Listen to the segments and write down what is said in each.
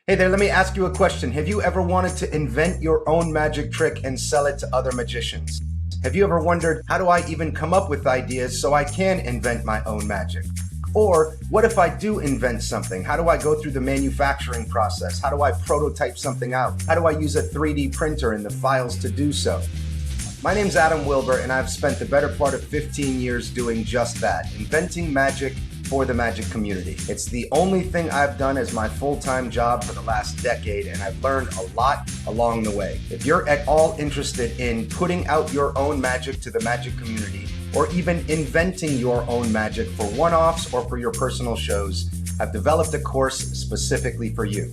Hey there, let me ask you a question. Have you ever wanted to invent your own magic trick and sell it to other magicians? Have you ever wondered, how do I even come up with ideas so I can invent my own magic? Or what if I do invent something? How do I go through the manufacturing process? How do I prototype something out? How do I use a 3D printer and the files to do so? My name's Adam Wilber, and I've spent the better part of 15 years doing just that, inventing magic for the magic community. It's the only thing I've done as my full-time job for the last decade, and I've learned a lot along the way. If you're at all interested in putting out your own magic to the magic community, or even inventing your own magic for one-offs or for your personal shows, I've developed a course specifically for you.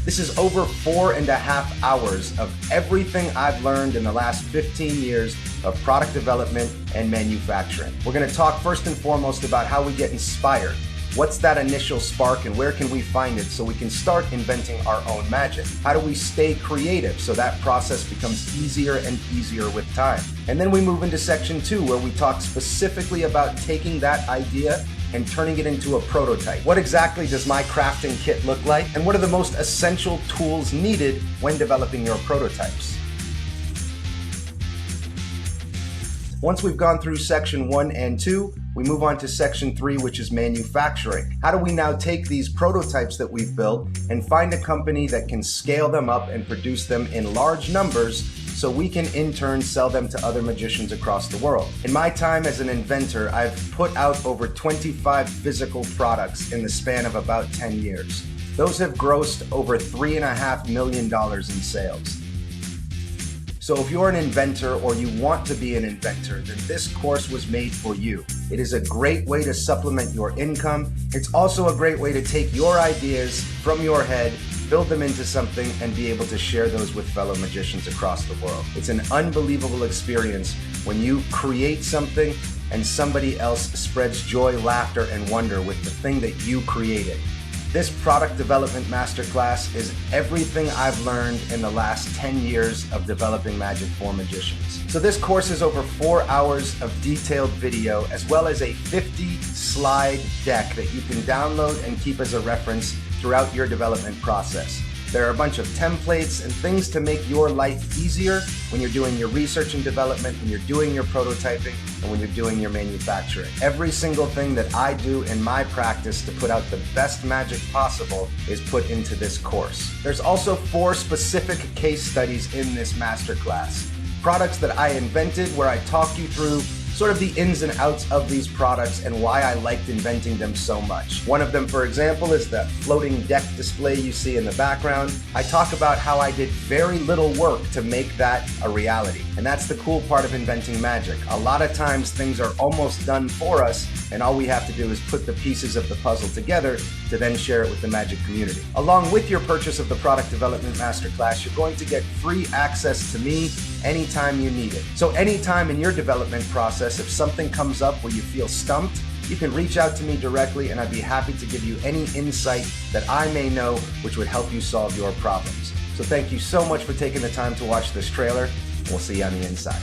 This is over 4.5 hours of everything I've learned in the last 15 years of product development and manufacturing. We're going to talk first and foremost about how we get inspired. What's that initial spark and where can we find it so we can start inventing our own magic? How do we stay creative so that process becomes easier and easier with time? And then we move into section 2, where we talk specifically about taking that idea and turning it into a prototype. What exactly does my crafting kit look like? And what are the most essential tools needed when developing your prototypes? Once we've gone through section 1 and 2, we move on to section 3, which is manufacturing. How do we now take these prototypes that we've built and find a company that can scale them up and produce them in large numbers so we can in turn sell them to other magicians across the world? In my time as an inventor, I've put out over 25 physical products in the span of about 10 years. Those have grossed over $3.5 million in sales. So if you're an inventor or you want to be an inventor, then this course was made for you. It is a great way to supplement your income. It's also a great way to take your ideas from your head, build them into something, and be able to share those with fellow magicians across the world. It's an unbelievable experience when you create something and somebody else spreads joy, laughter, and wonder with the thing that you created. This Product Development Masterclass is everything I've learned in the last 10 years of developing magic for magicians. So this course is over 4 hours of detailed video, as well as a 50-slide deck that you can download and keep as a reference throughout your development process. There are a bunch of templates and things to make your life easier when you're doing your research and development, when you're doing your prototyping, and when you're doing your manufacturing. Every single thing that I do in my practice to put out the best magic possible is put into this course. There's also 4 specific case studies in this masterclass. Products that I invented, where I talk you through sort of the ins and outs of these products and why I liked inventing them so much. One of them, for example, is the floating deck display you see in the background. I talk about how I did very little work to make that a reality. And that's the cool part of inventing magic. A lot of times things are almost done for us, and all we have to do is put the pieces of the puzzle together to then share it with the magic community. Along with your purchase of the Product Development Masterclass, you're going to get free access to me anytime you need it. So anytime in your development process, if something comes up where you feel stumped, you can reach out to me directly, and I'd be happy to give you any insight that I may know which would help you solve your problems. So thank you so much for taking the time to watch this trailer. We'll see you on the inside.